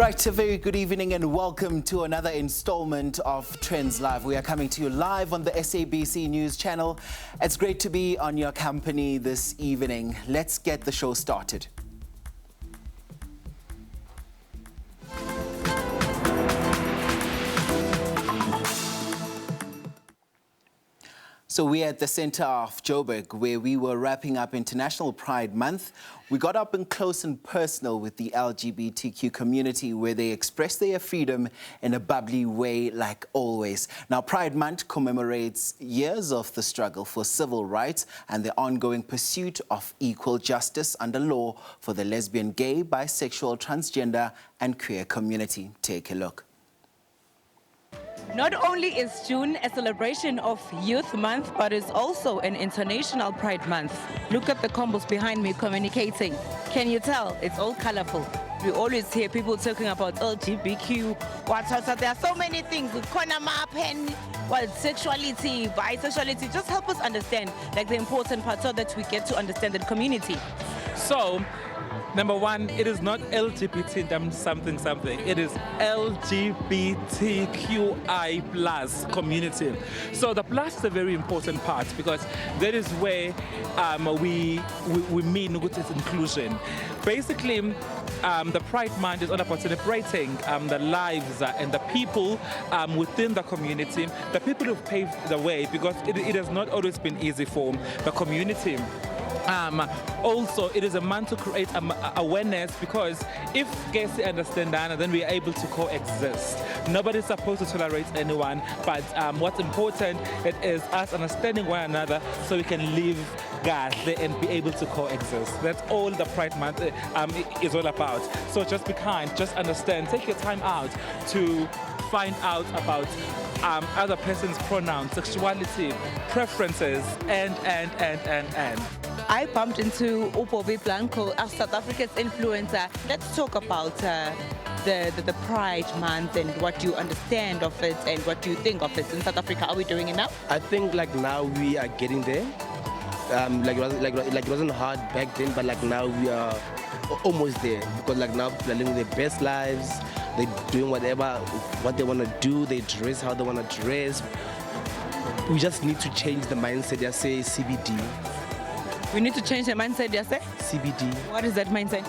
Right, a very good evening and welcome to another installment of Trendz Live. We are coming to you live on the SABC News channel. It's great to be on your company this evening. Let's get the show started. So we're at the center of Joburg, where we were wrapping up International Pride Month. We got up and close and personal with the LGBTQ community, where they expressed their freedom in a bubbly way, like always. Now, Pride Month commemorates years of the struggle for civil rights and the ongoing pursuit of equal justice under law for the lesbian, gay, bisexual, transgender, and queer community. Take a look. Not only is June a celebration of Youth Month, but it's also an International Pride Month. Look at the combos behind me communicating. Can you tell? It's all colorful. We always hear people talking about LGBTQ, there are so many things, sexuality, bisexuality. Just help us understand like the important part so that we get to understand the community. So, number one, it is not LGBT something. It is LGBTQI plus community. So the plus is a very important part because that is where we mean its inclusion. Basically, the Pride Month is all about celebrating the lives and the people within the community, the people who paved the way, because it has not always been easy for the community. Also, it is a month to create awareness, because if guests understand that, then we are able to coexist. Nobody's supposed to tolerate anyone, but what's important is us understanding one another so we can live godly and be able to coexist. That's all the Pride Month is all about. So just be kind, just understand, take your time out to find out about other person's pronouns, sexuality, preferences, and. I bumped into Upovi Blanco, a South Africa's influencer. Let's talk about the Pride Month and what you understand of it and what you think of it in South Africa. Are we doing enough? I think like now we are getting there. It wasn't hard back then, but like now we are almost there, because like now people are living their best lives. They're doing what they want to do. They dress how they want to dress. We just need to change the mindset. They say CBD. We need to change the mindset, yes, sir? CBD. What is that mindset?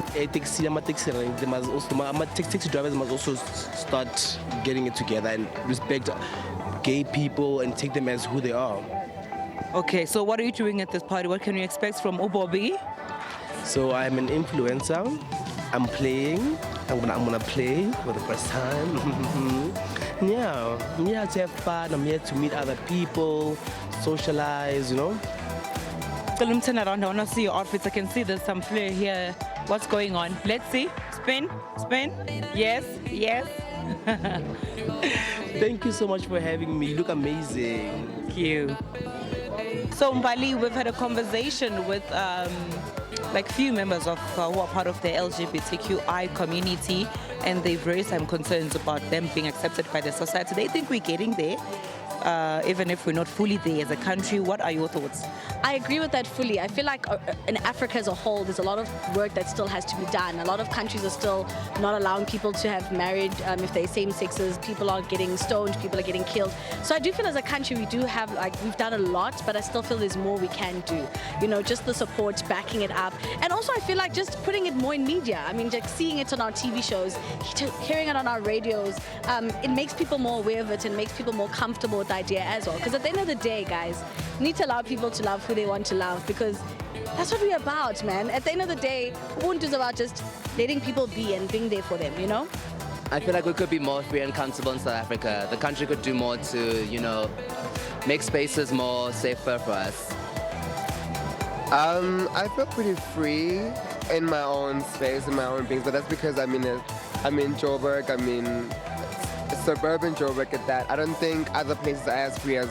Taxi drivers must also start getting it together and respect gay people and take them as who they are. Okay, so what are you doing at this party? What can we expect from Ubobi? So I'm an influencer. I'm playing. I'm gonna play for the first time. Yeah, I'm here to have fun. I'm here to meet other people, socialize, you know. Turn around. I want to see your outfits. I can see there's some flair here. What's going on? Let's see. Spin. Yes. Thank you so much for having me. You look amazing. Thank you. So Mbali, we've had a conversation with like few members of who are part of the LGBTQI community, and they've raised some concerns about them being accepted by the society. They think we're getting there. Even if we're not fully there as a country. What are your thoughts? I agree with that fully. I feel like in Africa as a whole, there's a lot of work that still has to be done. A lot of countries are still not allowing people to have married if they're same sexes. People are getting stoned, people are getting killed. So I do feel as a country we do have, we've done a lot, but I still feel there's more we can do. You know, just the support, backing it up. And also I feel like just putting it more in media. I mean, like seeing it on our TV shows, hearing it on our radios, it makes people more aware of it and makes people more comfortable with the idea as well. Because at the end of the day, guys, we need to allow people to love who they want to love, because that's what we're about, man. At the end of the day, Ubuntu is about just letting people be and being there for them, you know? I feel like we could be more free and comfortable in South Africa. The country could do more to, you know, make spaces more safer for us. I feel pretty free in my own space, in my own things, but that's because I'm in Joburg, I'm in suburban Joburg at that. I don't think other places are as free as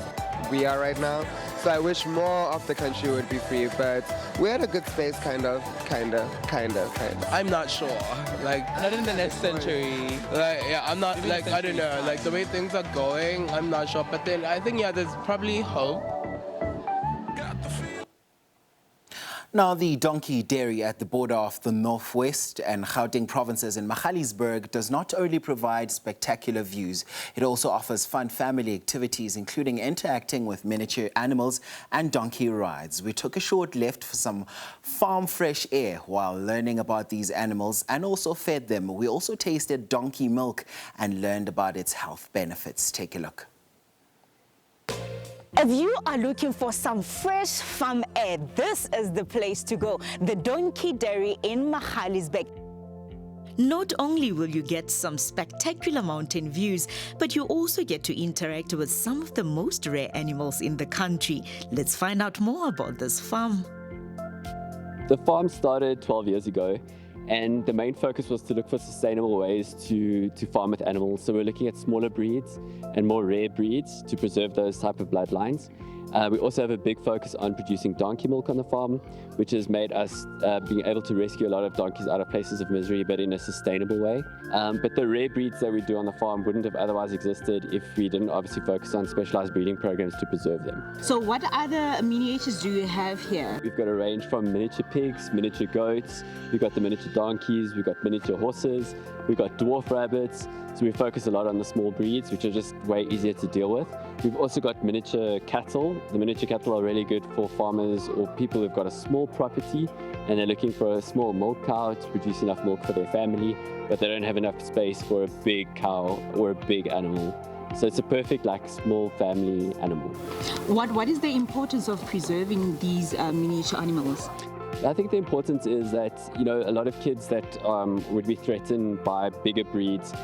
we are right now. So I wish more of the country would be free, but we're at a good space, kind of. I'm not sure. Like, not in the next century. Like, yeah, I'm not, like, I don't know. Like, the way things are going, I'm not sure. But then I think, yeah, there's probably hope. Now, the donkey dairy at the border of the Northwest and Gauteng provinces in Magaliesburg does not only provide spectacular views, it also offers fun family activities, including interacting with miniature animals and donkey rides. We took a short left for some farm fresh air while learning about these animals and also fed them. We also tasted donkey milk and learned about its health benefits. Take a look. If you are looking for some fresh farm air, this is the place to go. The Donkey Dairy in Magaliesburg. Not only will you get some spectacular mountain views, but you also get to interact with some of the most rare animals in the country. Let's find out more about this farm. The farm started 12 years ago, and the main focus was to look for sustainable ways to farm with animals. So we're looking at smaller breeds and more rare breeds to preserve those type of bloodlines. We also have a big focus on producing donkey milk on the farm, which has made us being able to rescue a lot of donkeys out of places of misery, but in a sustainable way. But the rare breeds that we do on the farm wouldn't have otherwise existed if we didn't obviously focus on specialized breeding programs to preserve them. So what other miniatures do you have here? We've got a range from miniature pigs, miniature goats, we've got the miniature donkeys, we've got miniature horses, we've got dwarf rabbits. So we focus a lot on the small breeds, which are just way easier to deal with. We've also got miniature cattle. The miniature cattle are really good for farmers or people who've got a small property and they're looking for a small milk cow to produce enough milk for their family, but they don't have enough space for a big cow or a big animal. So it's a perfect small family animal. What is the importance of preserving these miniature animals? I think the importance is that, a lot of kids that would be threatened by bigger breeds,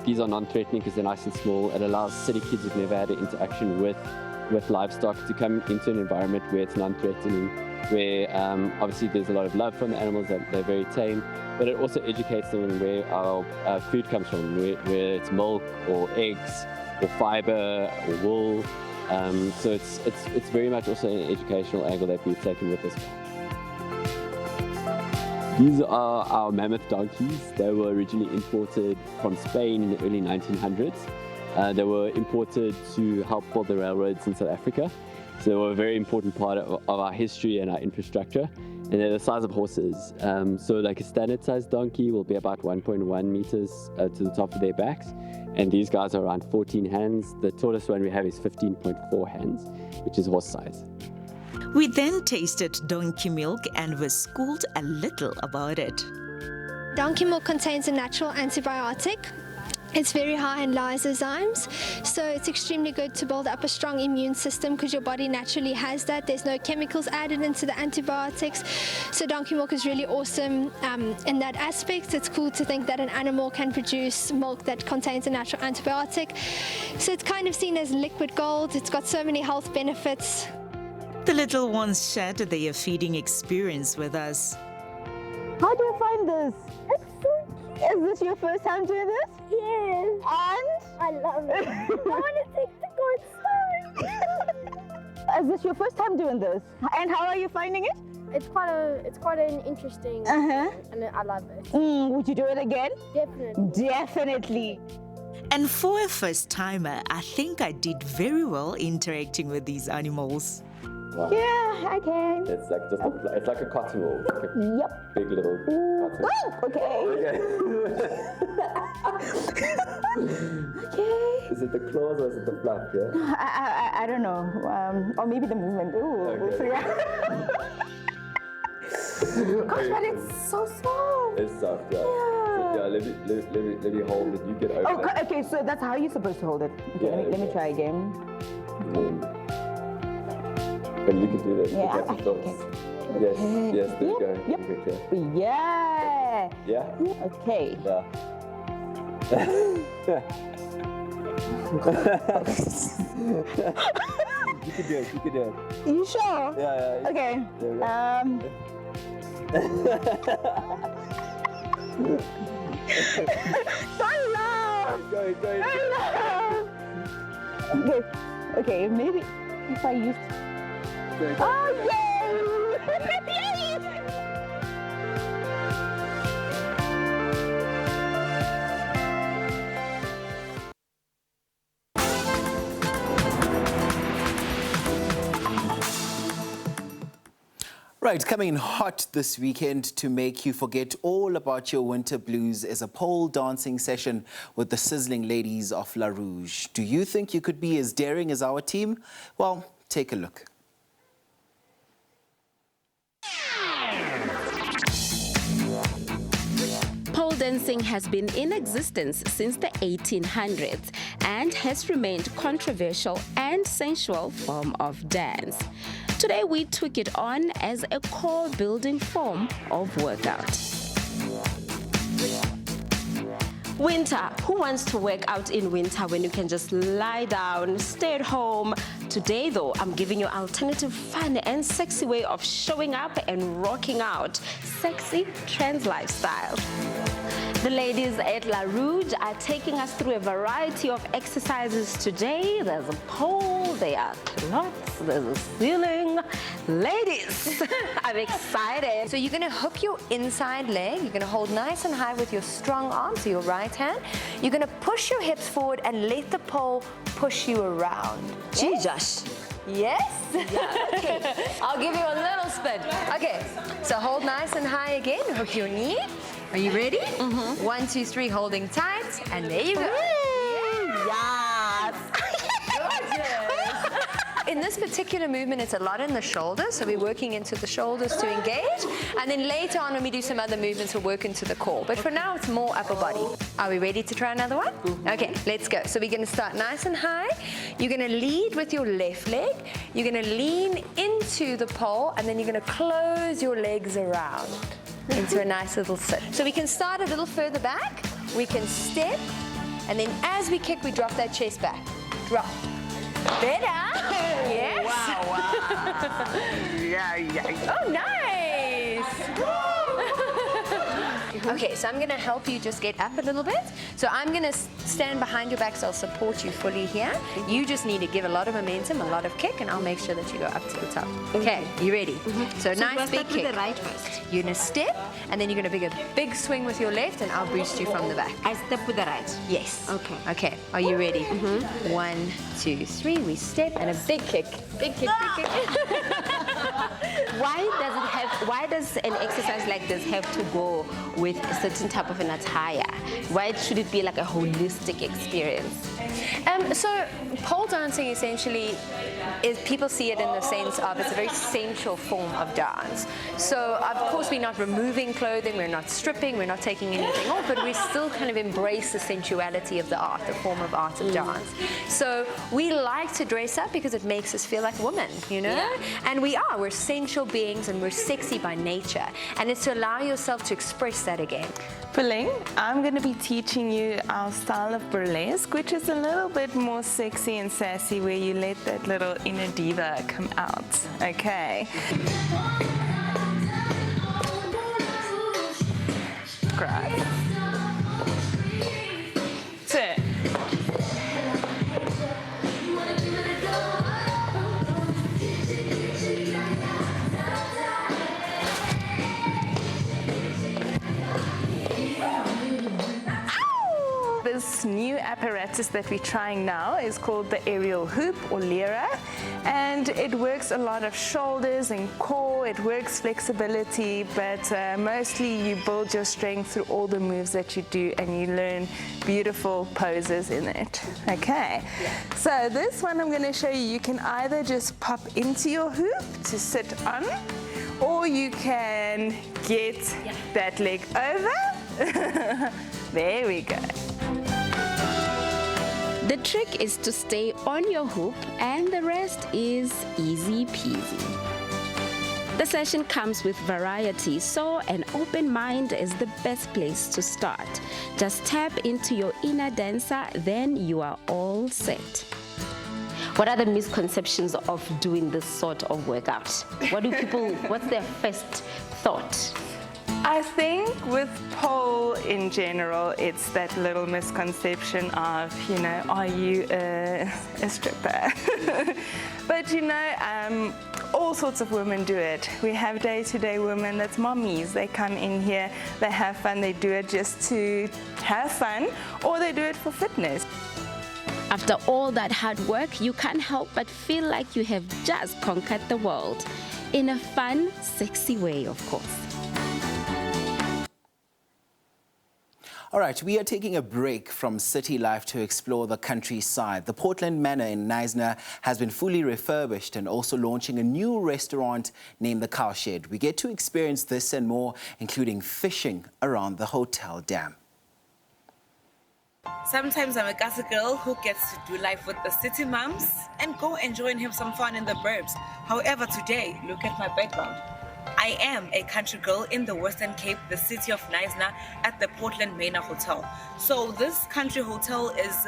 these are non-threatening because they're nice and small. It allows city kids who've never had an interaction with livestock to come into an environment where it's non-threatening, where obviously there's a lot of love from the animals, that they're very tame, but it also educates them on where our food comes from, where it's milk or eggs or fiber or wool. So it's very much also an educational angle that we've taken with this. These are our mammoth donkeys. They were originally imported from Spain in the early 1900s. They were imported to help build the railroads in South Africa. So they were a very important part of our history and our infrastructure. And they're the size of horses. So like a standard sized donkey will be about 1.1 meters to the top of their backs. And these guys are around 14 hands. The tallest one we have is 15.4 hands, which is horse size. We then tasted donkey milk and were schooled a little about it. Donkey milk contains a natural antibiotic. It's very high in lysozymes, so it's extremely good to build up a strong immune system because your body naturally has that. There's no chemicals added into the antibiotics. So donkey milk is really awesome in that aspect. It's cool to think that an animal can produce milk that contains a natural antibiotic. So it's kind of seen as liquid gold. It's got so many health benefits. The little ones shared their feeding experience with us. How do you find this? It's so cute. Is this your first time doing this? Yes. And? I love it. I want to take the goat. Is this your first time doing this? And how are you finding it? It's quite an interesting and I love it. Would you do it again? Definitely. Definitely. And for a first timer, I think I did very well interacting with these animals. Wow. Yeah, I can. It's like it's like a cotton wool. Like a Yep. big little cotton. Okay. Okay. Is it the claws or is it the fluff? Yeah. I don't know. Or maybe the movement. Ooh. Okay. We'll figure out. Gosh, but it's so soft. It's soft, yeah. Yeah. So, let me hold it. You get over Oh, it. okay. So that's how you're supposed to hold it. Okay, Yeah, let me try again. And you can do this. Yeah. Look at your thoughts. Yes, yes, there you go. Yep. Okay. Yeah. Yeah? Okay. Yeah. You can do it. You sure? Yeah. Okay. There we go. So loud. Go. Okay, maybe if I used. Oh, yay! Yay! Right, coming in hot this weekend to make you forget all about your winter blues is a pole dancing session with the sizzling ladies of La Rouge. Do you think you could be as daring as our team? Well, take a look. Pole dancing has been in existence since the 1800s and has remained controversial and sensual form of dance. Today we took it on as a core building form of workout. Winter. Who wants to work out in winter when you can just lie down, stay at home? Today, though, I'm giving you an alternative, fun and sexy way of showing up and rocking out. Sexy Trendz lifestyle. The ladies at La Rouge are taking us through a variety of exercises today. There's a pole, there are clots, there's a ceiling. Ladies, I'm excited. So you're going to hook your inside leg. You're going to hold nice and high with your strong arm, so your right hand. You're going to push your hips forward and let the pole push you around. Gee, Josh. Yes? Yeah. Okay. I'll give you a little spin. Okay, so hold nice and high again. Hook your knee. Are you ready? 1, 2, 3, holding tight. And there you go. Yes. In this particular movement, it's a lot in the shoulders, so we're working into the shoulders to engage. And then later on, when we do some other movements, we'll work into the core. But for now, it's more upper body. Are we ready to try another one? Okay, let's go. So we're going to start nice and high. You're going to lead with your left leg. You're going to lean into the pole, and then you're going to close your legs around into a nice little sit. So we can start a little further back. We can step, and then as we kick, we drop that chest back. Drop. Better. Yes. Wow. Yeah. Oh, nice. Okay, so I'm going to help you just get up a little bit. So I'm going to stand behind your back, so I'll support you fully here. You just need to give a lot of momentum, a lot of kick, and I'll make sure that you go up to the top. Okay, you ready? So nice big kick. With the right first. You're going to step, and then you're going to make a big swing with your left, and I'll boost you from the back. I step with the right? Yes. Okay. Okay, are you ready? 1, 2, 3, we step, and a big kick. Big kick, big kick. Why does an exercise like this have to go with a certain type of an attire? Why should it be like a holistic experience? So pole dancing essentially is, people see it in the sense of it's a very sensual form of dance. So of course we're not removing clothing, we're not stripping, we're not taking anything off, but we still kind of embrace the sensuality of the art, the form of art of dance. So we like to dress up because it makes us feel like women, you know? Yeah. And we're sensual beings and we're sexy by nature. And it's to allow yourself to express that again. Puling, I'm going to be teaching you our style of burlesque, which is a little bit more sexy and sassy, where you let that little inner diva come out. Okay. Great. Turn. This new apparatus that we're trying now is called the aerial hoop, or lira, and it works a lot of shoulders and core. It works flexibility, but mostly you build your strength through all the moves that you do, and you learn beautiful poses in it. Okay, so this one I'm going to show you. You can either just pop into your hoop to sit on, or you can get that leg over. There we go. The trick is to stay on your hoop, and the rest is easy peasy. The session comes with variety, so an open mind is the best place to start. Just tap into your inner dancer, then you are all set. What are the misconceptions of doing this sort of workout? What's their first thought? I think with pole in general, it's that little misconception of, are you a stripper? But all sorts of women do it. We have day-to-day women, that's mommies. They come in here, they have fun, they do it just to have fun, or they do it for fitness. After all that hard work, you can't help but feel like you have just conquered the world. in a fun, sexy way, of course. All right, we are taking a break from city life to explore the countryside. The Portland Manor in Knysna has been fully refurbished and also launching a new restaurant named the Cowshed. We get to experience this and more, including fishing around the hotel dam. Sometimes I'm a Gaza girl who gets to do life with the city mums and go enjoy and have some fun in the burbs. However, today, look at my background. I am a country girl in the Western Cape, the city of Knysna, at the Portland Manor Hotel. So this country hotel is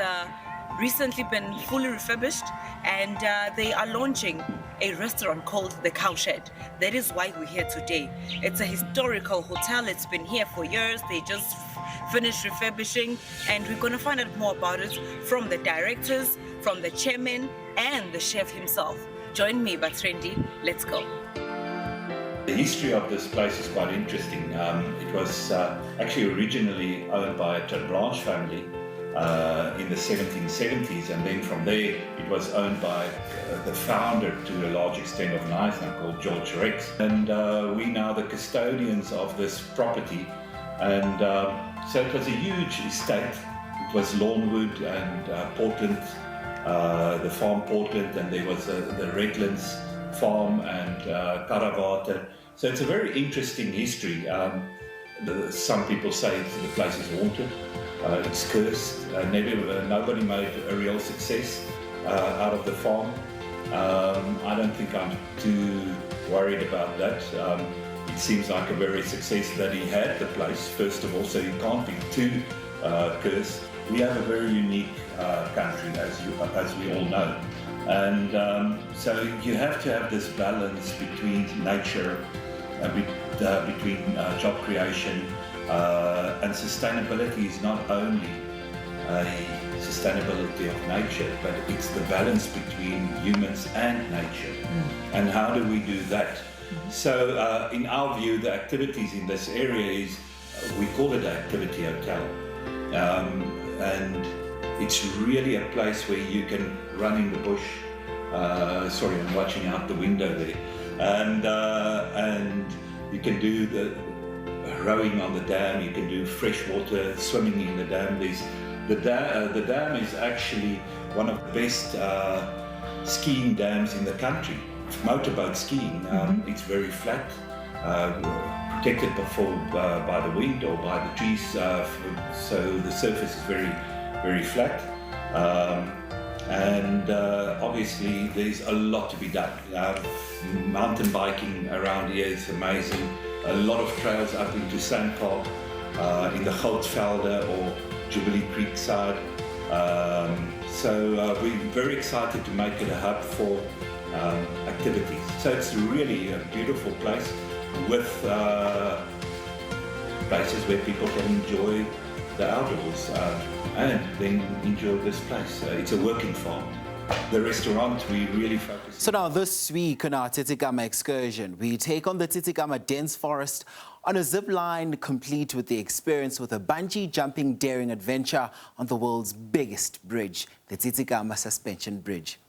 recently been fully refurbished, and they are launching a restaurant called the Cowshed. That is why we're here today. It's a historical hotel. It's been here for years. They just finished refurbishing, and we're going to find out more about it from the directors, from the chairman, and the chef himself. Join me, Trendz. Let's go. The history of this place is quite interesting. It was actually originally owned by a Trendz family in the 1770s, and then from there it was owned by the founder to a large extent of Knysna, called George Rex. And we now the custodians of this property, and so it was a huge estate. It was Lawnwood and Portland, the farm Portland, and there was the Redlands farm and Karawata. So it's a very interesting history. Some people say the place is haunted, it's cursed. Nobody made a real success out of the farm. I don't think I'm too worried about that. It seems like a very success that he had the place, first of all, so he can't be too cursed. We have a very unique country, as we all know. And so you have to have this balance between nature, between job creation, and sustainability is not only a sustainability of nature, but it's the balance between humans and nature. And how do we do that? So in our view, the activities in this area is, we call it an activity hotel. And it's really a place where you can run in the bush. Sorry, I'm watching out the window there. And you can do the rowing on the dam, you can do freshwater swimming in the dam. The dam is actually one of the best skiing dams in the country. Motorboat skiing, it's very flat, protected by the wind or by the trees, so the surface is very, very flat. And obviously there's a lot to be done. Mountain biking around here is amazing. A lot of trails up into Sandpark, in the Goudsvelde or Jubilee Creek side. So we're very excited to make it a hub for activities. So it's really a beautiful place with places where people can enjoy the outdoors and then enjoy this place. It's a working farm. The restaurant, we really focus. So now this week on our Tsitsikamma excursion, we take on the Tsitsikamma dense forest on a zip line complete with the experience with a bungee jumping daring adventure on the world's biggest bridge, the Tsitsikamma Suspension Bridge.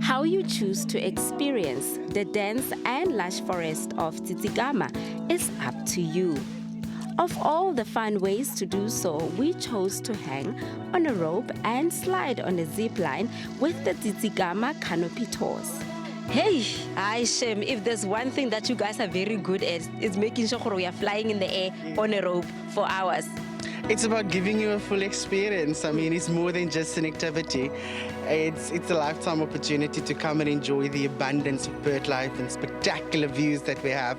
How you choose to experience the dense and lush forest of Tsitsikamma is up to you. Of all the fun ways to do so, we chose to hang on a rope and slide on a zip line with the Tsitsikamma canopy tours. Hey, Shem, if there's one thing that you guys are very good at, it's making sure we are flying in the air on a rope for hours. It's about giving you a full experience. I mean, it's more than just an activity. It's a lifetime opportunity to come and enjoy the abundance of bird life and spectacular views that we have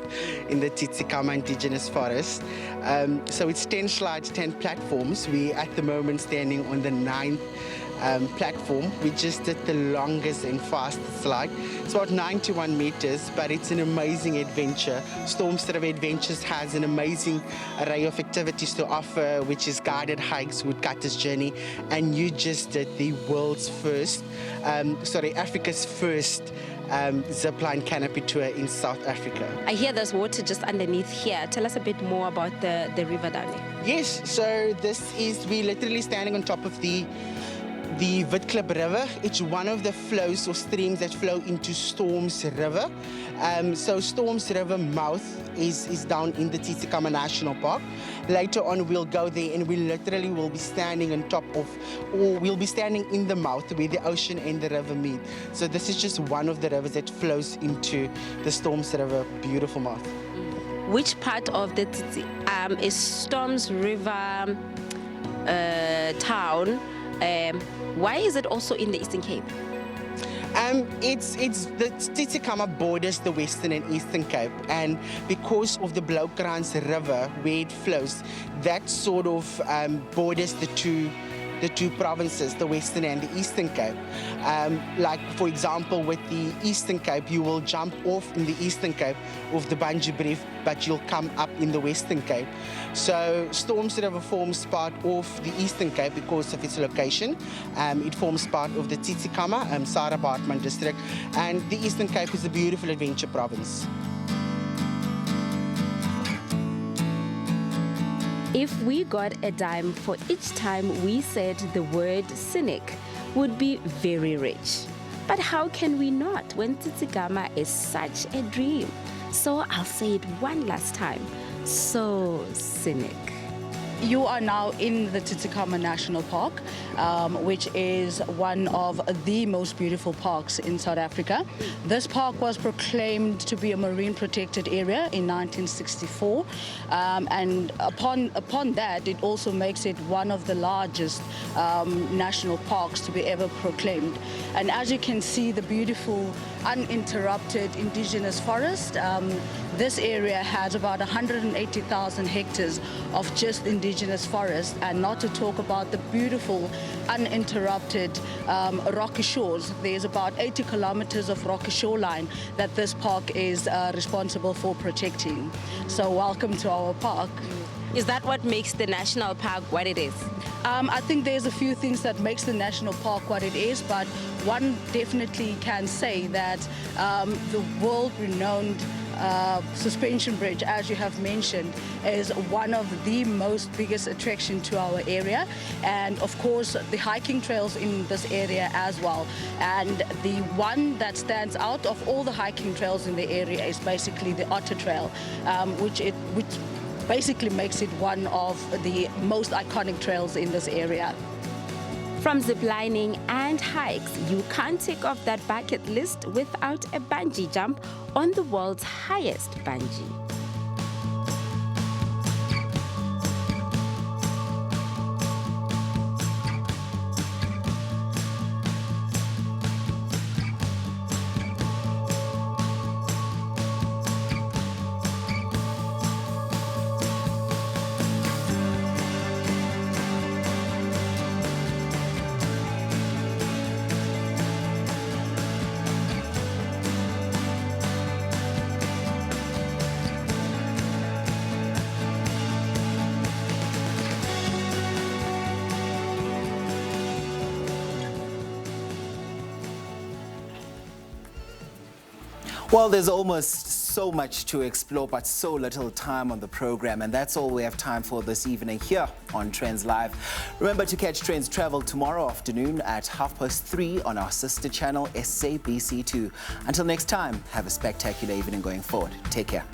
in the Tsitsikamma Indigenous Forest. So it's 10 slides, 10 platforms. We at the moment standing on the 9th platform. We just did the longest and fastest slide. It's about 91 meters, but it's an amazing adventure. Stormset Adventures has an amazing array of activities to offer, which is guided hikes, woodcutter's journey, and you just did the Africa's first zipline canopy tour in South Africa. I hear there's water just underneath here. Tell us a bit more about the river down there. Yes, so we're literally standing on top of the Witklip River. It's one of the flows or streams that flow into Storms River. So Storms River mouth is down in the Tsitsikamma National Park. Later on we'll go there and we literally will be standing on top of, or we'll be standing in the mouth where the ocean and the river meet. So this is just one of the rivers that flows into the Storms River beautiful mouth. Which part of the is Storms River town? Why is it also in the Eastern Cape? It's the Tsitsikamma borders the Western and Eastern Cape, and because of the Blaukrans River where it flows, that sort of borders the two provinces, the Western and the Eastern Cape. Like for example, with the Eastern Cape, you will jump off in the Eastern Cape of the bungee brief, but you'll come up in the Western Cape. So Storms River forms part of the Eastern Cape because of its location. It forms part of the Tsitsikamma, Sarah Baartman district, and the Eastern Cape is a beautiful adventure province. If we got a dime for each time we said the word scenic, would be very rich. But how can we not when Tsitsikamma is such a dream? So I'll say it one last time. So scenic. You are now in the Tsitsikamma National Park, which is one of the most beautiful parks in South Africa. This park was proclaimed to be a marine protected area in 1964, and upon that it also makes it one of the largest national parks to be ever proclaimed. And as you can see, the beautiful uninterrupted indigenous forest. This area has about 180,000 hectares of just indigenous forest, and not to talk about the beautiful uninterrupted rocky shores. There's about 80 kilometers of rocky shoreline that this park is responsible for protecting. So welcome to our park. Is that what makes the national park what it is? I think there's a few things that makes the national park what it is, but one definitely can say that the world-renowned suspension bridge, as you have mentioned, is one of the most biggest attraction to our area, and of course the hiking trails in this area as well. And the one that stands out of all the hiking trails in the area is basically the Otter Trail, which basically makes it one of the most iconic trails in this area. From ziplining and hikes, you can't tick off that bucket list without a bungee jump on the world's highest bungee. Well, there's almost so much to explore, but so little time on the program, and that's all we have time for this evening here on Trendz Live. Remember to catch Trendz Travel tomorrow afternoon at 3:30 on our sister channel SABC2. Until next time, have a spectacular evening going forward. Take care.